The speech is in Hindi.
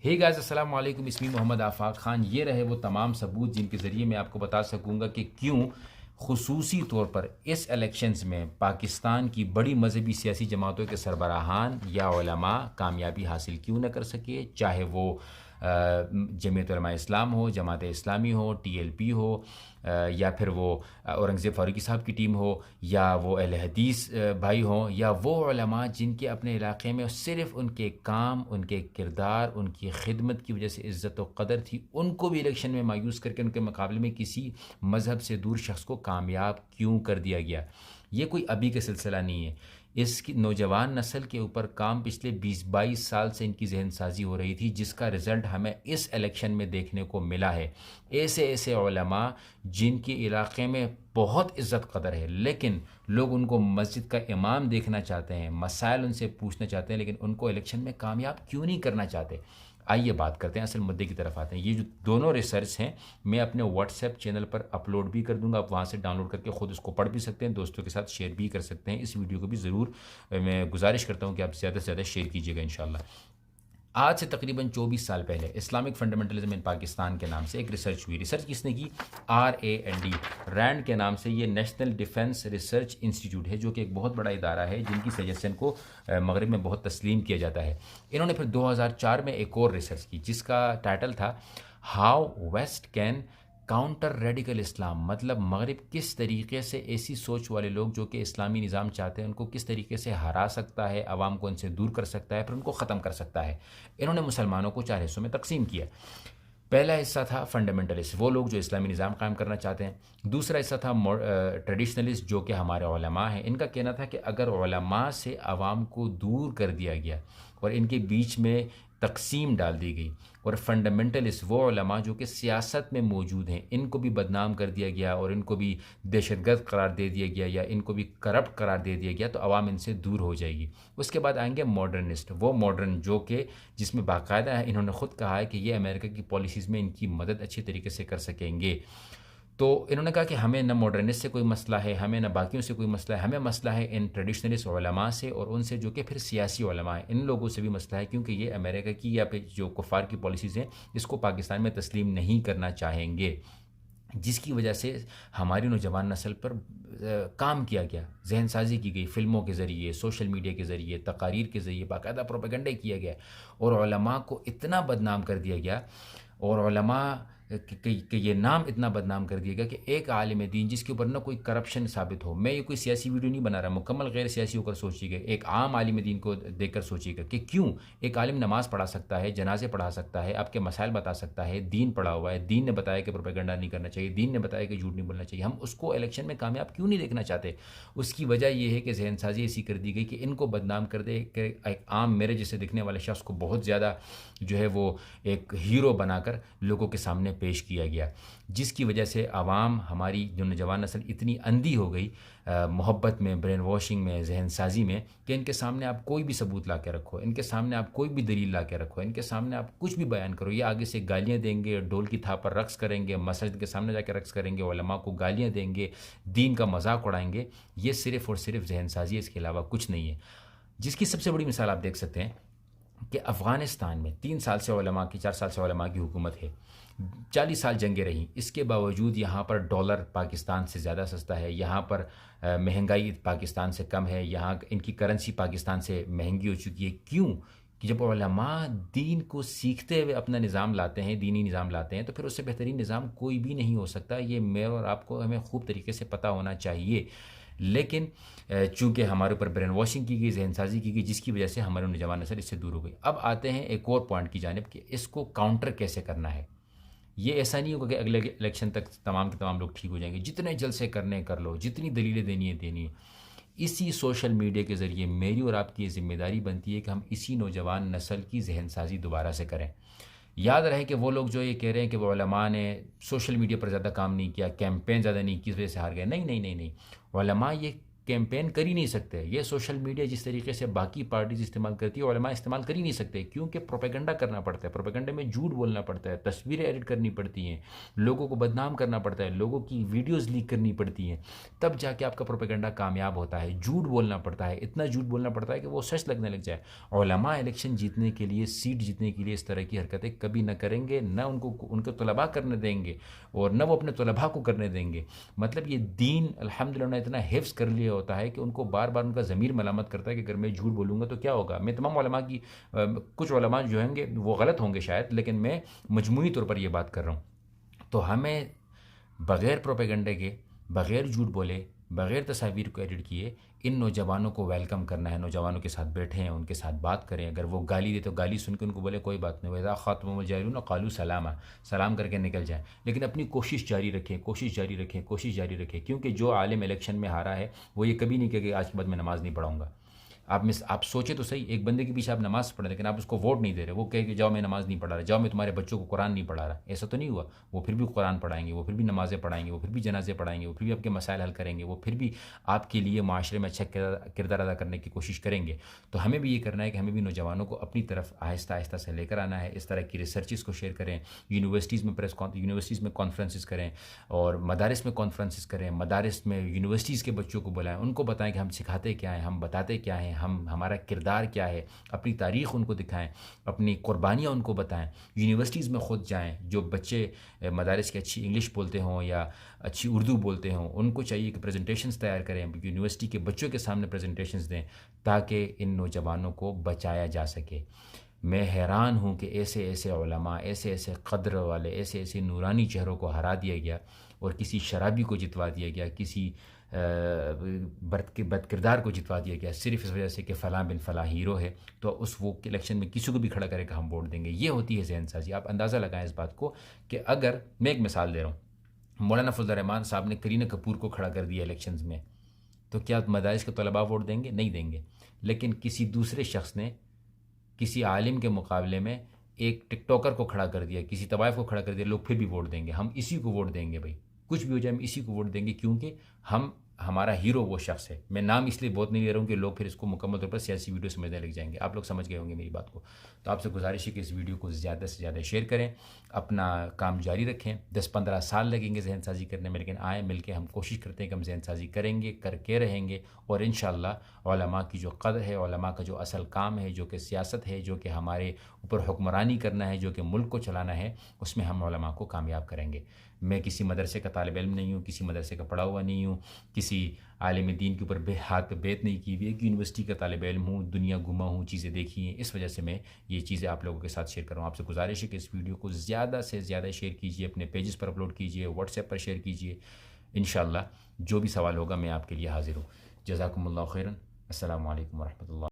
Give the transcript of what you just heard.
हे गाइस अस्सलाम वालेकुम, इसमी मोहम्मद आफ़ाक ख़ान। ये रहे वो तमाम सबूत जिनके ज़रिए मैं आपको बता सकूँगा कि क्यों ख़ुसूसी तौर पर इस इलेक्शंस में पाकिस्तान की बड़ी मज़हबी सियासी जमातों के सरबराहान या उलमा कामयाबी हासिल क्यों न कर सके, चाहे वो जमीयत उलमा इस्लाम हो, जमात इस्लामी हो, TLP हो, या फिर वो औरंगज़ेब फ़ारूकी साहब की टीम हो, या वो अहले हदीस भाई हों, या वो उलमा जिनके अपने इलाक़े में सिर्फ़ उनके काम, उनके किरदार, उनकी खिदमत की वजह से इज़्ज़त व क़दर थी, उनको भी इलेक्शन में मायूस करके उनके मुकाबले में किसी मज़हब से दूर शख्स को कामयाब क्यों कर दिया गया। ये कोई अभी का सिलसिला नहीं है। इसकी नौजवान नस्ल के ऊपर काम पिछले 20-22 साल से इनकी जहन साजी हो रही थी, जिसका रिज़ल्ट हमें इस इलेक्शन में देखने को मिला है। ऐसे ऐसे उलमा जिनके इलाक़े में बहुत इज़्ज़त कदर है, लेकिन लोग उनको मस्जिद का इमाम देखना चाहते हैं, मसाइल उनसे पूछना चाहते हैं, लेकिन उनको इलेक्शन में कामयाब क्यों नहीं करना चाहते। आइए बात करते हैं, असल मुद्दे की तरफ आते हैं। ये जो दोनों रिसर्च हैं मैं अपने व्हाट्सएप चैनल पर अपलोड भी कर दूंगा, आप वहाँ से डाउनलोड करके ख़ुद उसको पढ़ भी सकते हैं, दोस्तों के साथ शेयर भी कर सकते हैं। इस वीडियो को भी ज़रूर मैं गुजारिश करता हूँ कि आप ज़्यादा से ज़्यादा शेयर कीजिएगा इंशाल्लाह। आज से तकरीबन 24 साल पहले इस्लामिक फंडामेंटलिज्म इन पाकिस्तान के नाम से एक रिसर्च हुई। रिसर्च किसने की? RAND, रैंड के नाम से ये नेशनल डिफेंस रिसर्च इंस्टीट्यूट है, जो कि एक बहुत बड़ा इदारा है जिनकी सजेशन को मगरब में बहुत तस्लीम किया जाता है। इन्होंने फिर 2004 में एक और रिसर्च की जिसका टाइटल था how West can counter radical Islam, मतलब मगरिब किस तरीके से ऐसी सोच वाले लोग जो कि इस्लामी निज़ाम चाहते हैं उनको किस तरीके से हरा सकता है, आवाम को उनसे दूर कर सकता है, फिर उनको ख़त्म कर सकता है। इन्होंने मुसलमानों को 4 हिस्सों में तकसीम किया। पहला हिस्सा था फंडामेंटलिस्ट, वो लोग जो इस्लामी निज़ाम कायम करना चाहते हैं। दूसरा हिस्सा था ट्रेडिशनलिस्ट, जो कि हमारे उलमा हैं। इनका कहना था कि अगर उलमा से आवाम को दूर कर दिया गया और इनके बीच में तकसीम डाल दी गई, और फंडामेंटलिस्ट वो उलमा जो कि सियासत में मौजूद हैं, इनको भी बदनाम कर दिया गया और इनको भी दहशतगर्द करार दे दिया गया या इनको भी करप्ट करार दे दिया गया, तो आवाम इनसे दूर हो जाएगी। उसके बाद आएंगे मॉडर्निस्ट, वो मॉडर्न जो कि जिसमें बाकायदा इन्होंने ख़ुद कहा है कि ये अमेरिका की पॉलिसीज़ में इनकी मदद अच्छी तरीके से कर सकेंगे। तो इन्होंने कहा कि हमें न मॉडर्निस्ट से कोई मसला है, हमें न बाकियों से कोई मसला है, हमें मसला है इन ट्रेडिशनलिस्ट उलमा से और उनसे जो कि फिर सियासी उलमा है, इन लोगों से भी मसला है, क्योंकि ये अमेरिका की या फिर जो कुफ़ार की पॉलिसीज़ हैं इसको पाकिस्तान में तस्लीम नहीं करना चाहेंगे, जिसकी वजह से हमारी नौजवान नस्ल पर काम किया गया, जहन साजी की गई, फ़िल्मों के ज़रिए, सोशल मीडिया के ज़रिए, तकारीर के ज़रिए बाकायदा प्रोपेगेंडा किया गया और उलमा को इतना बदनाम कर दिया गया और उलमा कि ये नाम इतना बदनाम कर दिया गया कि एक आलिम दीन जिसके ऊपर ना कोई करप्शन साबित हो, मैं ये कोई सियासी वीडियो नहीं बना रहा, मुकम्मल गैर सियासी होकर सोचिएगा, एक आम आलिम दीन को देखकर सोचिएगा कि क्यों एक आलिम नमाज़ पढ़ा सकता है, जनाजे पढ़ा सकता है, आपके मसाइल बता सकता है, दीन पढ़ा हुआ है, दीन ने बताया कि प्रोपेगेंडा नहीं करना चाहिए, दीन ने बताया कि झूठ नहीं बोलना चाहिए, हम उसको इलेक्शन में कामयाब क्यों नहीं देखना चाहते? उसकी वजह यह है कि जहन साजी ऐसी कर दी गई कि इनको बदनाम कर दे कि एक आम मेरे जैसे दिखने वाले शख्स को बहुत ज़्यादा जो है वो एक हीरो बनाकर लोगों के सामने पेश किया गया, जिसकी वजह से आवाम, हमारी जो नौजवान नस्ल इतनी अंधी हो गई मोहब्बत में, ब्रेन वॉशिंग में, जहन साजी में, कि इनके सामने आप कोई भी सबूत ला के रखो, इनके सामने आप कोई भी दलील ला के रखो, इनके सामने आप कुछ भी बयान करो, ये आगे से गालियाँ देंगे, ढोल की थाप पर रक्स करेंगे, मस्जिद के सामने जाकर रक्स करेंगे, उलमा को गालियाँ देंगे, दीन का मजाक उड़ाएंगे। ये सिर्फ़ और सिर्फ जहन साजी है, इसके अलावा कुछ नहीं है। जिसकी सबसे बड़ी मिसाल आप देख सकते हैं कि अफ़गानिस्तान में 3 साल से उलमा की, 4 साल से उलमा की हुकूमत है, 40 साल जंगें रहीं, इसके बावजूद यहाँ पर डॉलर पाकिस्तान से ज़्यादा सस्ता है, यहाँ पर महंगाई पाकिस्तान से कम है, यहाँ इनकी करेंसी पाकिस्तान से महंगी हो चुकी है। क्यों? कि जब उलमा दीन को सीखते हुए अपना निज़ाम लाते हैं, दीनी निज़ाम लाते हैं, तो फिर उससे बेहतरीन निज़ाम कोई भी नहीं हो सकता। ये मैं और आपको हमें खूब तरीके से पता होना चाहिए, लेकिन चूँकि हमारे ऊपर ब्रेन वॉशिंग की गई, जहन साजी की गई, जिसकी वजह से हमारे नौजवान नस्ल इससे दूर हो गई। अब आते हैं एक और पॉइंट की जानिब कि इसको काउंटर कैसे करना है। ये ऐसा नहीं होगा कि अगले इलेक्शन तक तमाम के तमाम लोग ठीक हो जाएंगे, जितने जलसे करने कर लो, जितनी दलीलें देनी है। इसी सोशल मीडिया के ज़रिए मेरी और आपकी ये ज़िम्मेदारी बनती है कि हम इसी नौजवान नस्ल की जहन साजी दोबारा से करें। याद रहे कि वो लोग जो ये कह रहे हैं कि वो उलमा ने सोशल मीडिया पर ज़्यादा काम नहीं किया, कैंपेन ज़्यादा नहीं की, इस वजह से हार गए, नहीं नहीं नहीं नहीं, उलमा ये कैंपेन कर ही नहीं सकते। ये सोशल मीडिया जिस तरीके से बाकी पार्टीज इस्तेमाल करती है, उलमा इस्तेमाल कर ही नहीं सकते, क्योंकि प्रोपेगेंडा करना पड़ता है, प्रोपेगेंडा में झूठ बोलना पड़ता है, तस्वीरें एडिट करनी पड़ती हैं, लोगों को बदनाम करना पड़ता है, लोगों की वीडियोज़ लीक करनी पड़ती हैं, तब जाके आपका प्रोपेगेंडा कामयाब होता है। झूठ बोलना पड़ता है, इतना झूठ बोलना पड़ता है कि वो सच लगने लग जाए। उलमा इलेक्शन जीतने के लिए, सीट जीतने के लिए इस तरह की हरकतें कभी न करेंगे, न उनको उनके तलबा करने देंगे और न वो अपने तलबा को करने देंगे। मतलब ये दीन अल्हम्दुलिल्लाह इतना हिफ्ज़ कर लिया होता है कि उनको बार बार उनका ज़मीर मलामत करता है कि अगर मैं झूठ बोलूँगा तो क्या होगा। मैं तमाम उलमा की कुछ उलमा जो होंगे वो गलत होंगे शायद, लेकिन मैं मजमूई तौर पर ये बात कर रहा हूँ। तो हमें बग़ैर प्रोपेगेंडे के, बग़ैर झूठ बोले, बग़ैर तस्वीर को एडिट किए इन नौजवानों को वेलकम करना है। नौजवानों के साथ बैठें, उनके साथ बात करें। अगर वो गाली दे तो गाली सुन के उनको बोले कोई बात नहीं, वैसा ख़ातमुल जाहिलून क़ालू सलामा, सलाम करके निकल जाएं। लेकिन अपनी कोशिश जारी रखें, कोशिश जारी रखें, कोशिश जारी रखें, क्योंकि जो आलिम इलेक्शन में हारा है वो ये कभी नहीं कहे कि आज के बाद मैं नमाज़ नहीं पढ़ाऊँगा। आप सोचे तो सही, एक बंदे के पीछे आप नमाज़ पढ़ रहे, लेकिन आप उसको वोट नहीं दे रहे। वो कहे कि जाओ मैं नमाज़ नहीं पढ़ा रहा, जाओ मैं तुम्हारे बच्चों को कुरान नहीं पढ़ा रहा। ऐसा तो नहीं हुआ। वो फिर भी कुरान पढ़ाएंगे, वो फिर भी नमाज़ें पढ़ाएंगे, वो फिर भी जनाज़े पढ़ाएंगे, वो फिर भी आपके मसाइल हल करेंगे, वो फिर भी आपके लिए माशरे में अच्छा किरदार अदा करने की कोशिश करेंगे। तो हमें भी ये करना है कि हमें भी नौजवानों को अपनी तरफ आहिस्ता आहिस्ता से लेकर आना है। इस तरह की रिसर्चेस को शेयर करें, यूनिवर्सिटीज़ में कॉन्फ्रेंसेस करें और मदारिस में कॉन्फ्रेंसेस करें। मदारिस में यूनिवर्सिटीज़ के बच्चों को बुलाएं, उनको बताएं कि हम सिखाते क्या हैं, हम बताते क्या हैं, हमारा किरदार क्या है, अपनी तारीख़ उनको दिखाएं, अपनी कुर्बानियाँ उनको बताएं। यूनिवर्सिटीज़ में ख़ुद जाएं। जो बच्चे मदारिस की अच्छी इंग्लिश बोलते हों या अच्छी उर्दू बोलते हों, उनको चाहिए कि प्रेजेंटेशंस तैयार करें, यूनिवर्सिटी के बच्चों के सामने प्रेजेंटेशंस दें, ताकि इन नौजवानों को बचाया जा सके। मैं हैरान हूँ कि ऐसे ऐसे उलमा, ऐसे ऐसे क़द्र वाले, ऐसे ऐसे नूरानी चेहरों को हरा दिया गया और किसी शराबी को जितवा दिया गया, किसी बदकिरदार को जितवा दिया गया, सिर्फ इस वजह से कि फ़लाँ बिन फ़लाँ हीरो है तो उस वो इलेक्शन में किसी को भी खड़ा करेगा हम वोट देंगे। ये होती है जहनसाजी। आप अंदाज़ा लगाएं इस बात को कि अगर मैं एक मिसाल दे रहा हूँ, मौलाना फजल रहमान साहब ने करीना कपूर को खड़ा कर दिया इलेक्शंस में, तो क्या मदारिस के तलबा वोट देंगे? नहीं देंगे। लेकिन किसी दूसरे शख्स ने किसी आलिम के मुकाबले में एक टिकटॉकर को खड़ा कर दिया, किसी तवाइफ को खड़ा कर दिया, लोग फिर भी वोट देंगे। हम इसी को वोट देंगे भाई, कुछ भी हो जाए हम इसी को वोट देंगे, क्योंकि हमारा हीरो वो शख्स है। मैं नाम इसलिए बहुत नहीं ले रहा हूँ कि लोग फिर इसको मुकम्मल तौर पर सियासी वीडियो समझने लग जाएंगे। आप लोग समझ गए होंगे मेरी बात को। तो आपसे गुजारिश है कि इस वीडियो को ज़्यादा से ज़्यादा शेयर करें, अपना काम जारी रखें। 10-15 साल लगेंगे जहन साजी करने में, लेकिन आए मिल के हम कोशिश करते हैं कि हम जहन साजी करेंगे, करके रहेंगे और इंशाअल्लाह उलमा की जो कदर है, उलमा का जो असल काम है, जो कि सियासत है, जो कि हमारे ऊपर हुक्मरानी करना है, जो कि मुल्क को चलाना है, उसमें हम उलमा को कामयाब करेंगे। मैं किसी मदरसे का तालिब इल्म नहीं हूँ, किसी मदरसे का पढ़ा हुआ नहीं हूँ, किसी आलिम दीन के ऊपर हाथ पे बैत नहीं की हुई, एक यूनिवर्सिटी का तालिब इल्म हूँ, दुनिया घुमा हूँ, चीज़ें देखी हैं, इस वजह से मैं ये चीज़ें आप लोगों के साथ शेयर कर रहा हूँ। आपसे गुजारिश है कि इस वीडियो को ज़्यादा से ज़्यादा शेयर कीजिए, अपने पेजेस पर अपलोड कीजिए, व्हाट्सएप पर शेयर कीजिए। इंशाअल्लाह जो भी सवाल होगा मैं आपके लिए हाज़िर हूँ। जज़ाकुमुल्लाह खैरन। अस्सलामु अलैकुम व रहमतुल्लाह।